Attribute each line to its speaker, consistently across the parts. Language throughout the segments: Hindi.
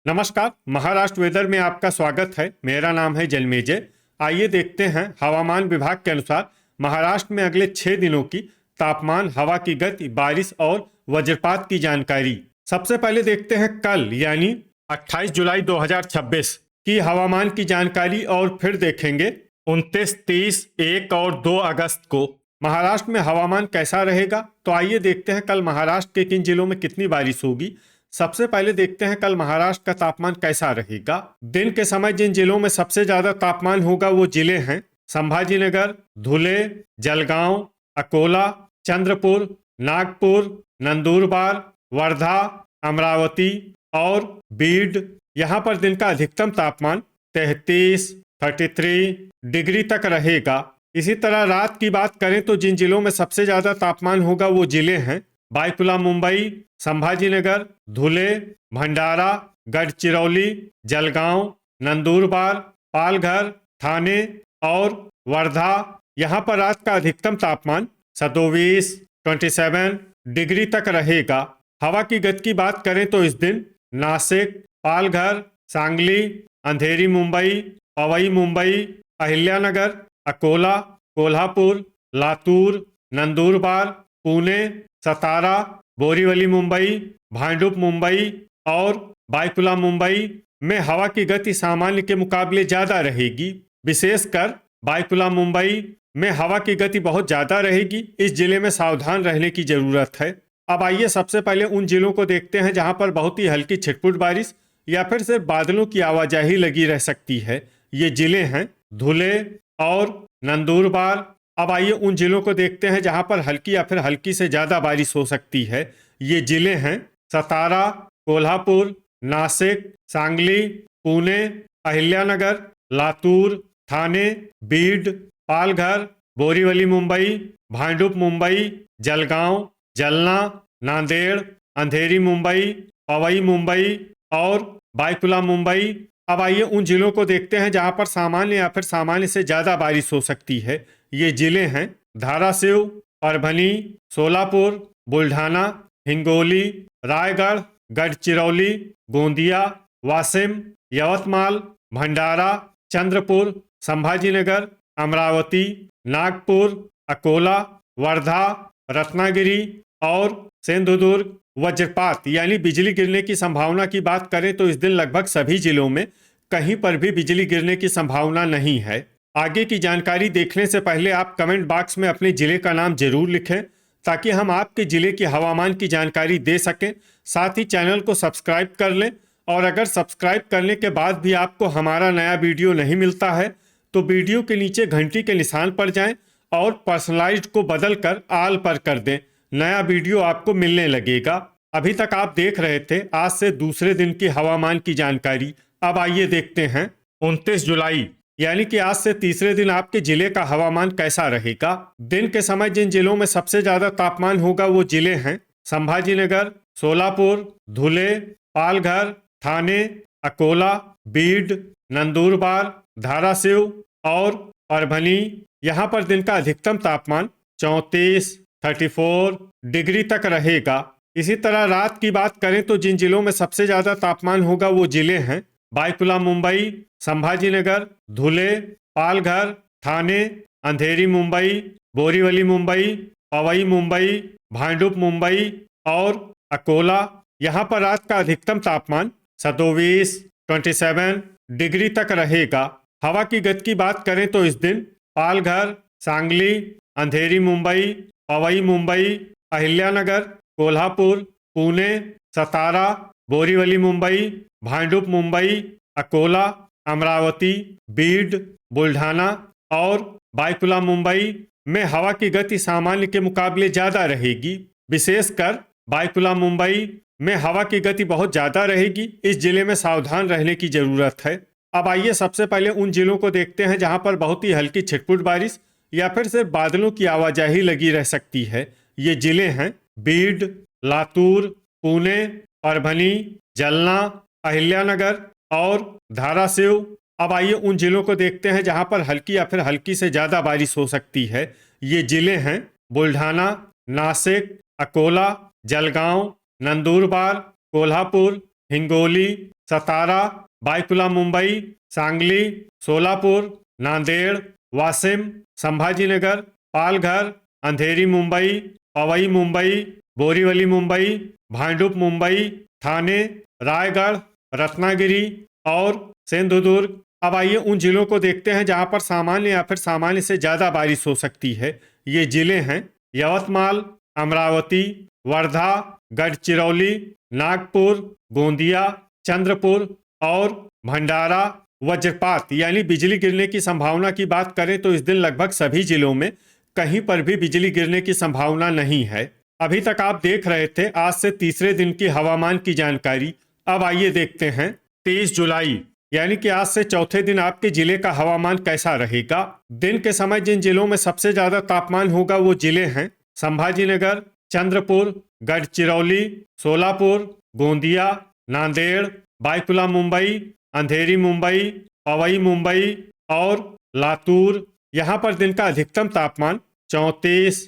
Speaker 1: नमस्कार। महाराष्ट्र वेदर में आपका स्वागत है। मेरा नाम है जलमेजय। आइए देखते हैं हवामान विभाग के अनुसार महाराष्ट्र में अगले 6 दिनों की तापमान, हवा की गति, बारिश और वज्रपात की जानकारी। सबसे पहले देखते हैं कल यानी 28 जुलाई 2026 की हवामान की जानकारी और फिर देखेंगे 29, 30, 1 और 2 अगस्त को महाराष्ट्र में हवामान कैसा रहेगा। तो आइए देखते हैं कल महाराष्ट्र के किन जिलों में कितनी बारिश होगी। सबसे पहले देखते हैं कल महाराष्ट्र का तापमान कैसा रहेगा। दिन के समय जिन जिलों में सबसे ज्यादा तापमान होगा वो जिले हैं संभाजीनगर, धुले, जलगांव, अकोला, चंद्रपुर, नागपुर, नंदुरबार, वर्धा, अमरावती और बीड। यहाँ पर दिन का अधिकतम तापमान 33, 33 डिग्री तक रहेगा। इसी तरह रात की बात करें तो जिन जिलों में सबसे ज्यादा तापमान होगा वो जिले हैं बायकुला मुंबई, संभाजीनगर, धुले, भंडारा, गढ़चिरौली, जलगांव, नंदुरबार, पालघर, ठाणे और वर्धा। यहाँ पर रात का अधिकतम तापमान 27, 27 डिग्री तक रहेगा। हवा की गति की बात करें तो इस दिन नासिक, पालघर, सांगली, अंधेरी मुंबई, पवई मुंबई, अहिल्यानगर, अकोला, कोल्हापुर, लातूर, नंदुरबार, पुणे, सतारा, बोरीवली मुंबई, भांडुप मुंबई और बायकुला मुंबई में हवा की गति सामान्य के मुकाबले ज़्यादा रहेगी। विशेषकर बायकुला मुंबई में हवा की गति बहुत ज़्यादा रहेगी। इस जिले में सावधान रहने की ज़रूरत है। अब आइए सबसे पहले उन जिलों को देखते हैं जहां पर बहुत ही हल्की छिटपुट बारिश या फिर सिर्फ बादलों की आवाजाही लगी रह सकती है। ये जिले हैं धुले और नंदुरबार। अब आइए उन जिलों को देखते हैं जहां पर हल्की या फिर हल्की से ज़्यादा बारिश हो सकती है। ये जिले हैं सतारा, कोल्हापुर, नासिक, सांगली, पुणे, अहिल्यानगर, लातूर, ठाणे, बीड, पालघर, बोरीवली मुंबई, भांडुप मुंबई, जलगांव, जलना, नांदेड़, अंधेरी मुंबई, पवई मुंबई और बायकुला मुंबई। अब आइए उन जिलों को देखते हैं जहां पर सामान्य या फिर सामान्य से ज़्यादा बारिश हो सकती है। ये जिले हैं धाराशिव, परभनी, सोलापुर, बुल्ढाना, हिंगोली, रायगढ़, गढ़चिरौली, गोंदिया, वाशिम, यवतमाल, भंडारा, चंद्रपुर, संभाजीनगर, अमरावती, नागपुर, अकोला, वर्धा, रत्नागिरी और सिंधुदुर्ग। वज्रपात यानी बिजली गिरने की संभावना की बात करें तो इस दिन लगभग सभी जिलों में कहीं पर भी बिजली गिरने की संभावना नहीं है। आगे की जानकारी देखने से पहले आप कमेंट बॉक्स में अपने जिले का नाम जरूर लिखें ताकि हम आपके जिले की हवामान की जानकारी दे सकें। साथ ही चैनल को सब्सक्राइब कर लें और अगर सब्सक्राइब करने के बाद भी आपको हमारा नया वीडियो नहीं मिलता है तो वीडियो के नीचे घंटी के निशान पर जाएं और पर्सनलाइज्ड को बदल कर आल पर कर दें। नया वीडियो आपको मिलने लगेगा। अभी तक आप देख रहे थे आज से दूसरे दिन की हवामान की जानकारी। अब आइए देखते हैं 29 जुलाई यानी कि आज से तीसरे दिन आपके जिले का हवामान कैसा रहेगा। दिन के समय जिन जिलों में सबसे ज्यादा तापमान होगा वो जिले हैं संभाजीनगर, सोलापुर, धुले, पालघर, ठाणे, अकोला, बीड, नंदुरबार, धाराशिव और परभनी। यहाँ पर दिन का अधिकतम तापमान 34, 34 डिग्री तक रहेगा। इसी तरह रात की बात करें तो जिन जिलों में सबसे ज्यादा तापमान होगा वो जिले हैं बायकुला मुंबई, संभाजीनगर, धुले, पालघर, ठाणे, अंधेरी मुंबई, बोरीवली मुंबई, पवई मुंबई, भांडुप मुंबई और अकोला। यहाँ पर रात का अधिकतम तापमान 27, 27 डिग्री तक रहेगा। हवा की गति की बात करें तो इस दिन पालघर, सांगली, अंधेरी मुंबई, पवई मुंबई, अहिल्यानगर, कोल्हापुर, पुणे, सतारा, बोरीवली मुंबई, भांडुप मुंबई, अकोला, अमरावती, बीड, बुल्ढाना और बायकुला मुंबई में हवा की गति सामान्य के मुकाबले ज़्यादा रहेगी। विशेषकर बायकुला मुंबई में हवा की गति बहुत ज़्यादा रहेगी। इस जिले में सावधान रहने की ज़रूरत है। अब आइए सबसे पहले उन जिलों को देखते हैं जहां पर बहुत ही हल्की छिटपुट बारिश या फिर सिर्फ बादलों की आवाजाही लगी रह सकती है। ये जिले हैं बीड, लातूर, पुणे, परभनी, जलना, अहिल्यानगर और धाराशिव। अब आइए उन जिलों को देखते हैं जहां पर हल्की या फिर हल्की से ज़्यादा बारिश हो सकती है। ये जिले हैं बुल्ढाना, नासिक, अकोला, जलगांव, नंदुरबार, कोल्हापुर, हिंगोली, सतारा, बायकुला मुंबई, सांगली, सोलापुर, नांदेड़, वाशिम, संभाजीनगर, पालघर, अंधेरी मुंबई, पवई मुंबई, बोरीवली मुंबई, भांडुप मुंबई, ठाणे, रायगढ़, रत्नागिरी और सिंधुदुर्ग। अब आइए उन जिलों को देखते हैं जहां पर सामान्य या फिर सामान्य से ज़्यादा बारिश हो सकती है। ये जिले हैं यवतमाल, अमरावती, वर्धा, गढ़चिरौली, नागपुर, गोंदिया, चंद्रपुर और भंडारा। वज्रपात यानी बिजली गिरने की संभावना की बात करें तो इस दिन लगभग सभी जिलों में कहीं पर भी बिजली गिरने की संभावना नहीं है। अभी तक आप देख रहे थे आज से तीसरे दिन की हवामान की जानकारी। अब आइए देखते हैं 23 जुलाई यानी कि आज से चौथे दिन आपके जिले का हवामान कैसा रहेगा। दिन के समय जिन जिलों में सबसे ज्यादा तापमान होगा वो जिले हैं संभाजीनगर, चंद्रपुर, गढ़चिरौली, सोलापुर, गोंदिया, नांदेड़, बायकुला मुंबई, अंधेरी मुंबई, पवई मुंबई और लातूर। यहाँ पर दिन का अधिकतम तापमान 34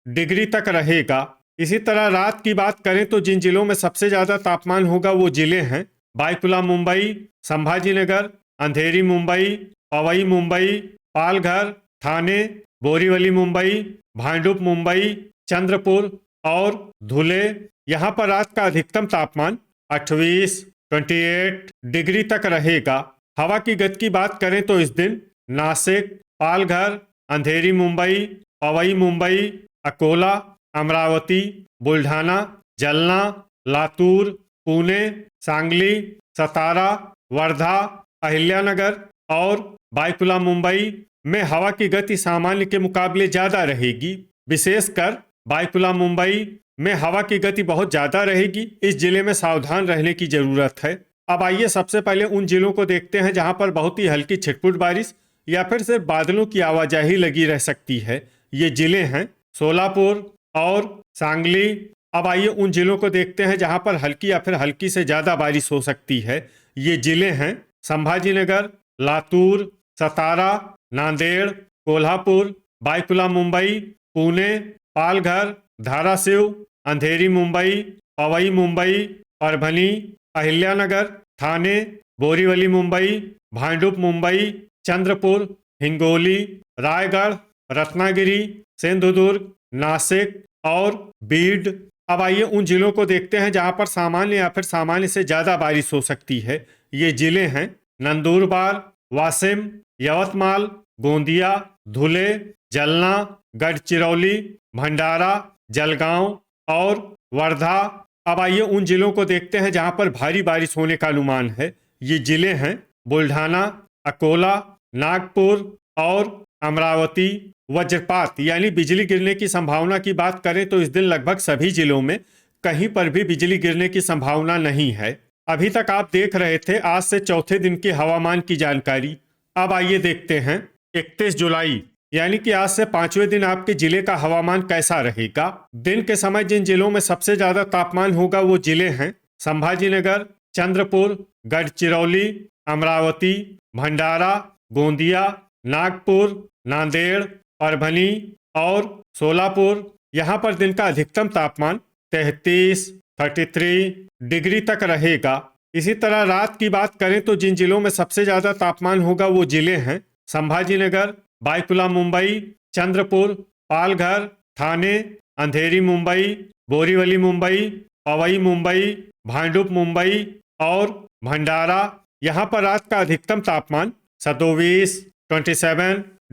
Speaker 1: डिग्री तक रहेगा। इसी तरह रात की बात करें तो जिन जिलों में सबसे ज्यादा तापमान होगा वो जिले हैं बायकुला मुंबई, संभाजीनगर, अंधेरी मुंबई, पवई मुंबई, पालघर, ठाणे, बोरीवली मुंबई, भांडुप मुंबई, चंद्रपुर और धुले। यहाँ पर रात का अधिकतम तापमान 28 डिग्री तक रहेगा। हवा की गति की बात करें तो इस दिन नासिक, पालघर, अंधेरी मुंबई, पवई मुंबई, अकोला, अमरावती, बुल्ढाना, जलना, लातूर, पुणे, सांगली, सतारा, वर्धा, अहिल्यानगर और बायकुला मुंबई में हवा की गति सामान्य के मुकाबले ज़्यादा रहेगी। विशेषकर बायकुला मुंबई में हवा की गति बहुत ज़्यादा रहेगी। इस जिले में सावधान रहने की ज़रूरत है। अब आइए सबसे पहले उन जिलों को देखते हैं जहां पर बहुत ही हल्की छिटपुट बारिश या फिर सिर्फ बादलों की आवाजाही लगी रह सकती है। ये जिले हैं सोलापुर और सांगली। अब आइए उन जिलों को देखते हैं जहां पर हल्की या फिर हल्की से ज़्यादा बारिश हो सकती है। ये जिले हैं संभाजीनगर, लातूर, सतारा, नांदेड़, कोल्हापुर, बायकुला मुंबई, पुणे, पालघर, धाराशिव, अंधेरी मुंबई, पवई मुंबई, परभनी, अहिल्यानगर, ठाणे, बोरीवली मुंबई, भांडुप मुंबई, चंद्रपुर, हिंगोली, रायगढ़, रत्नागिरी, सिंधुदुर्ग, नासिक और बीड। अब आइए उन जिलों को देखते हैं जहां पर सामान्य या फिर सामान्य से ज़्यादा बारिश हो सकती है। ये जिले हैं नंदुरबार, वाशिम, यवतमाल, गोंदिया, धुले, जलना, गढ़चिरौली, भंडारा, जलगांव और वर्धा। अब आइए उन जिलों को देखते हैं जहां पर भारी बारिश होने का अनुमान है। ये जिले हैं बुल्ढाना, अकोला, नागपुर और अमरावती। वज्रपात यानी बिजली गिरने की संभावना की बात करें तो इस दिन लगभग सभी जिलों में कहीं पर भी बिजली गिरने की संभावना नहीं है। अभी तक आप देख रहे थे आज से चौथे दिन की हवामान की जानकारी। अब आइए देखते हैं 31 जुलाई यानी कि आज से पांचवें दिन आपके जिले का हवामान कैसा रहेगा। दिन के समय जिन जिलों में सबसे ज्यादा तापमान होगा वो जिले हैं संभाजीनगर, चंद्रपुर, गढ़चिरौली, अमरावती, भंडारा, गोंदिया, नागपुर, नांदेड़, परभनी और सोलापुर। यहाँ पर दिन का अधिकतम तापमान 33 डिग्री तक रहेगा। इसी तरह रात की बात करें तो जिन जिलों में सबसे ज्यादा तापमान होगा वो जिले हैं संभाजीनगर, बायकुला मुंबई, चंद्रपुर, पालघर, ठाणे, अंधेरी मुंबई, बोरीवली मुंबई, पवई मुंबई, भांडुप मुंबई और भंडारा। यहाँ पर रात का अधिकतम तापमान 27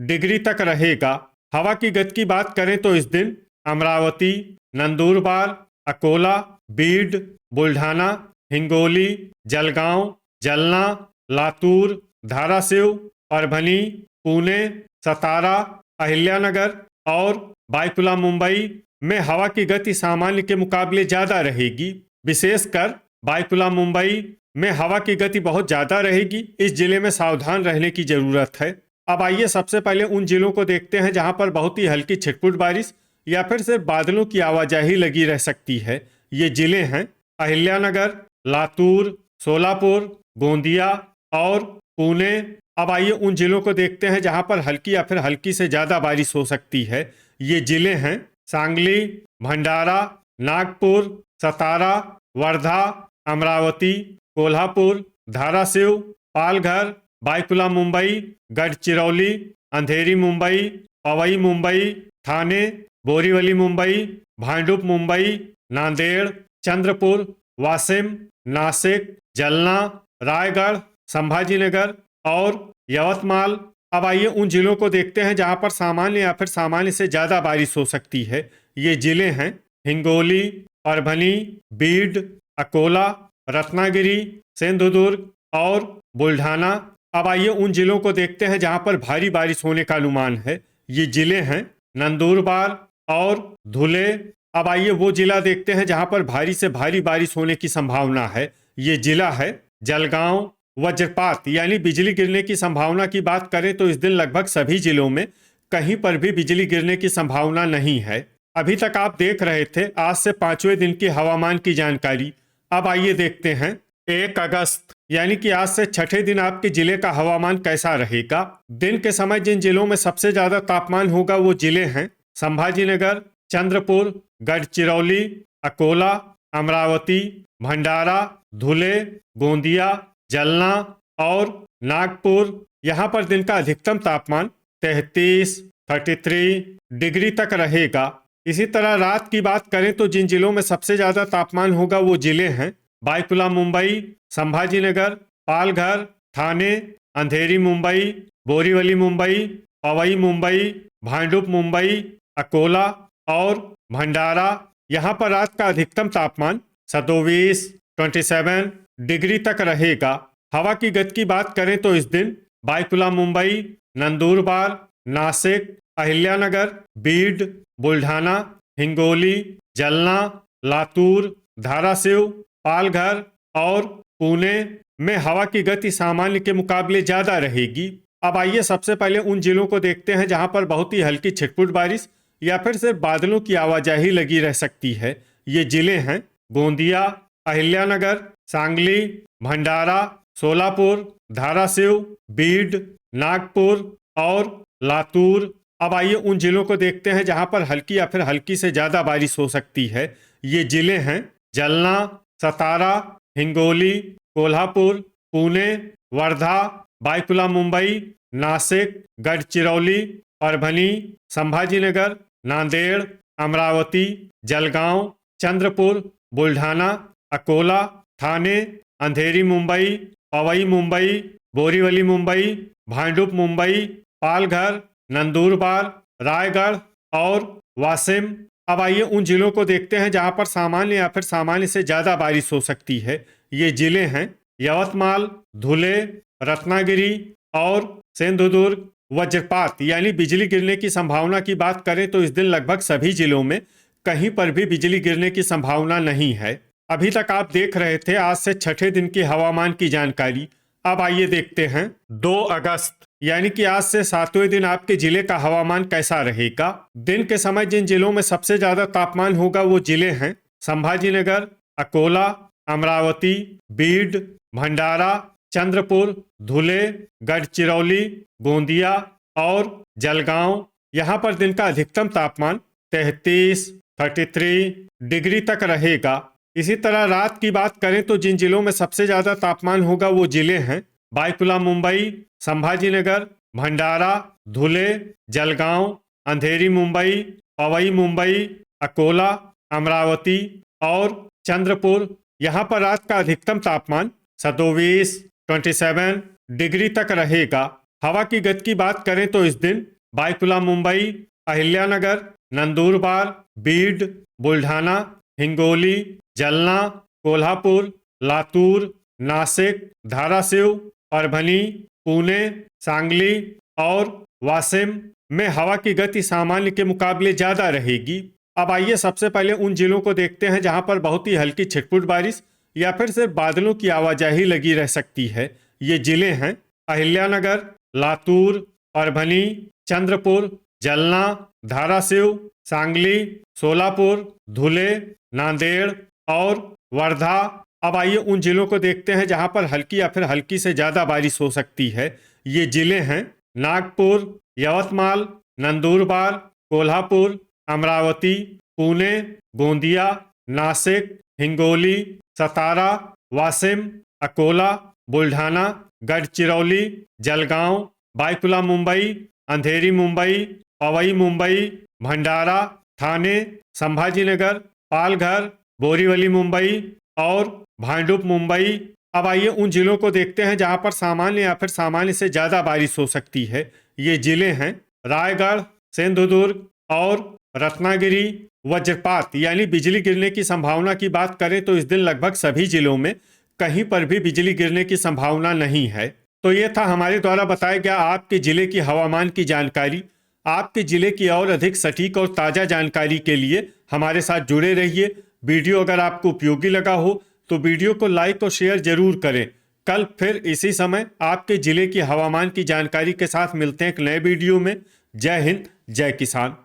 Speaker 1: डिग्री तक रहेगा। हवा की गति की बात करें तो इस दिन अमरावती, नंदुरबार, अकोला, बीड, बुल्ढाना, हिंगोली, जलगांव, जलना, लातूर, धाराशिव, परभनी, पुणे, सतारा, अहिल्यानगर और बायकुला मुंबई में हवा की गति सामान्य के मुकाबले ज़्यादा रहेगी। विशेषकर बायकुला मुंबई में हवा की गति बहुत ज़्यादा रहेगी। इस जिले में सावधान रहने की ज़रूरत है। अब आइए सबसे पहले उन जिलों को देखते हैं जहां पर बहुत ही हल्की छिटपुट बारिश या फिर सिर्फ बादलों की आवाजाही लगी रह सकती है। ये जिले हैं अहिल्यानगर, लातूर, सोलापुर, गोंदिया और पुणे। अब आइए उन जिलों को देखते हैं जहां पर हल्की या फिर हल्की से ज़्यादा बारिश हो सकती है। ये जिले हैं सांगली, भंडारा, नागपुर, सतारा, वर्धा, अमरावती, कोल्हापुर, धाराशिव, पालघर, बायकुला मुंबई, गढ़चिरौली, अंधेरी मुंबई, पवई मुंबई, ठाणे, बोरीवली मुंबई, भांडुप मुंबई, नांदेड़, चंद्रपुर, वाशिम, नासिक, जलना, रायगढ़, संभाजीनगर और यवतमाल। अब आइए उन जिलों को देखते हैं जहां पर सामान्य या फिर सामान्य से ज़्यादा बारिश हो सकती है। ये जिले हैं हिंगोली, परभनी, बीड, अकोला, रत्नागिरी, सिंधुदुर्ग और बुल्ढाना। अब आइए उन जिलों को देखते हैं जहां पर भारी बारिश होने का अनुमान है। ये जिले हैं नंदुरबार और धुले। अब आइए वो जिला देखते हैं जहां पर भारी से भारी बारिश होने की संभावना है। ये जिला है जलगांव। वज्रपात यानी बिजली गिरने की संभावना की बात करें तो इस दिन लगभग सभी जिलों में कहीं पर भी बिजली गिरने की संभावना नहीं है। अभी तक आप देख रहे थे आज से 5वें दिन की हवामान की जानकारी। अब आइए देखते हैं 1 अगस्त यानी कि आज से 6ठे दिन आपके जिले का हवामान कैसा रहेगा। दिन के समय जिन जिलों में सबसे ज्यादा तापमान होगा वो जिले हैं संभाजीनगर, चंद्रपुर, गढ़चिरौली, अकोला, अमरावती, भंडारा, धुले, गोंदिया, जलना और नागपुर। यहाँ पर दिन का अधिकतम तापमान 33 डिग्री तक रहेगा। इसी तरह रात की बात करें तो जिन जिलों में सबसे ज्यादा तापमान होगा वो जिले हैं बायकुला मुंबई, संभाजीनगर, पालघर, ठाणे, अंधेरी मुंबई, बोरीवली मुंबई, पवई मुंबई, भांडुप मुंबई, अकोला और भंडारा। यहाँ पर रात का अधिकतम तापमान 27 डिग्री तक रहेगा। हवा की गति की बात करें तो इस दिन बायकुला मुंबई, नंदुरबार, नासिक, अहिल्यानगर, बीड, बुल्ढाना, हिंगोली, जलना, लातूर, धाराशिव, पालघर और पुणे में हवा की गति सामान्य के मुकाबले ज्यादा रहेगी। अब आइए सबसे पहले उन जिलों को देखते हैं जहां पर बहुत ही हल्की छिटपुट बारिश या फिर सिर्फ बादलों की आवाजाही लगी रह सकती है। ये जिले हैं गोंदिया, अहिल्यानगर, सांगली, भंडारा, सोलापुर, धाराशिव, बीड, नागपुर और लातूर। अब आइए उन जिलों को देखते हैं जहां पर हल्की या फिर हल्की से ज्यादा बारिश हो सकती है। ये जिले हैं जलना, सतारा, हिंगोली, कोल्हापुर, पुणे, वर्धा, बायकुला मुंबई, नासिक, गढ़चिरौली, परभनी, संभाजीनगर, नांदेड़, अमरावती, जलगांव, चंद्रपुर, बुल्ढाना, अकोला, ठाणे, अंधेरी मुंबई, पवई मुंबई, बोरीवली मुंबई, भांडुप मुंबई, पालघर, नंदुरबार, रायगढ़ और वाशिम। अब आइए उन जिलों को देखते हैं जहां पर सामान्य या फिर सामान्य से ज्यादा बारिश हो सकती है। ये जिले हैं यवतमाल, धुले, रत्नागिरी और सिंधुदुर्ग। वज्रपात यानी बिजली गिरने की संभावना की बात करें तो इस दिन लगभग सभी जिलों में कहीं पर भी बिजली गिरने की संभावना नहीं है। अभी तक आप देख रहे थे आज से 6ठे दिन की हवामान की जानकारी। अब आइए देखते हैं 2 अगस्त यानी कि आज से 7वें दिन आपके जिले का हवामान कैसा रहेगा। दिन के समय जिन जिलों में सबसे ज्यादा तापमान होगा वो जिले हैं संभाजीनगर, अकोला, अमरावती, बीड, भंडारा, चंद्रपुर, धुले, गढ़चिरौली, गोंदिया और जलगांव। यहाँ पर दिन का अधिकतम तापमान 33 डिग्री तक रहेगा। इसी तरह रात की बात करें तो जिन जिलों में सबसे ज्यादा तापमान होगा वो जिले हैं बायकुला मुंबई, संभाजीनगर, भंडारा, धुले, जलगांव, अंधेरी मुंबई, पवई मुंबई, अकोला, अमरावती और चंद्रपुर। यहाँ पर रात का अधिकतम तापमान 27 डिग्री तक रहेगा। हवा की गति की बात करें तो इस दिन बायकुला मुंबई, अहिल्यानगर, नंदुरबार, बीड, बुल्ढाना, हिंगोली, जलना, कोल्हापुर, लातूर, नासिक, धाराशिव, परभनी, पुणे, सांगली और वाशिम में हवा की गति सामान्य के मुकाबले ज्यादा रहेगी। अब आइए सबसे पहले उन जिलों को देखते हैं जहां पर बहुत ही हल्की छिटपुट बारिश या फिर सिर्फ बादलों की आवाजाही लगी रह सकती है। ये जिले हैं अहिल्यानगर, लातूर, परभनी, चंद्रपुर, जलना, धाराशिव, सांगली, सोलापुर, धुले, नांदेड़ और वर्धा। अब आइए उन जिलों को देखते हैं जहां पर हल्की या फिर हल्की से ज्यादा बारिश हो सकती है। ये जिले हैं नागपुर, यवतमाल, नंदुरबार, कोल्हापुर, अमरावती, पुणे, गोंदिया, नासिक, हिंगोली, सतारा, वाशिम, अकोला, बुल्ढाना, गढ़चिरौली, जलगांव, बायकुला मुंबई, अंधेरी मुंबई, पवई मुंबई, भंडारा, ठाणे, संभाजीनगर, पालघर, बोरीवली मुंबई और भांडुप मुंबई। अब आइए उन जिलों को देखते हैं जहां पर सामान्य या फिर सामान्य से ज़्यादा बारिश हो सकती है। ये जिले हैं रायगढ़, सिंधुदुर्ग और रत्नागिरी। वज्रपात यानी बिजली गिरने की संभावना की बात करें तो इस दिन लगभग सभी जिलों में कहीं पर भी बिजली गिरने की संभावना नहीं है। तो ये था हमारे द्वारा बताया गया आपके जिले की हवामान की जानकारी। आपके जिले की और अधिक सटीक और ताज़ा जानकारी के लिए हमारे साथ जुड़े रहिए। वीडियो अगर आपको उपयोगी लगा हो तो वीडियो को लाइक और शेयर जरूर करें। कल फिर इसी समय आपके जिले की हवामान की जानकारी के साथ मिलते हैं एक नए वीडियो में। जय हिंद, जय किसान।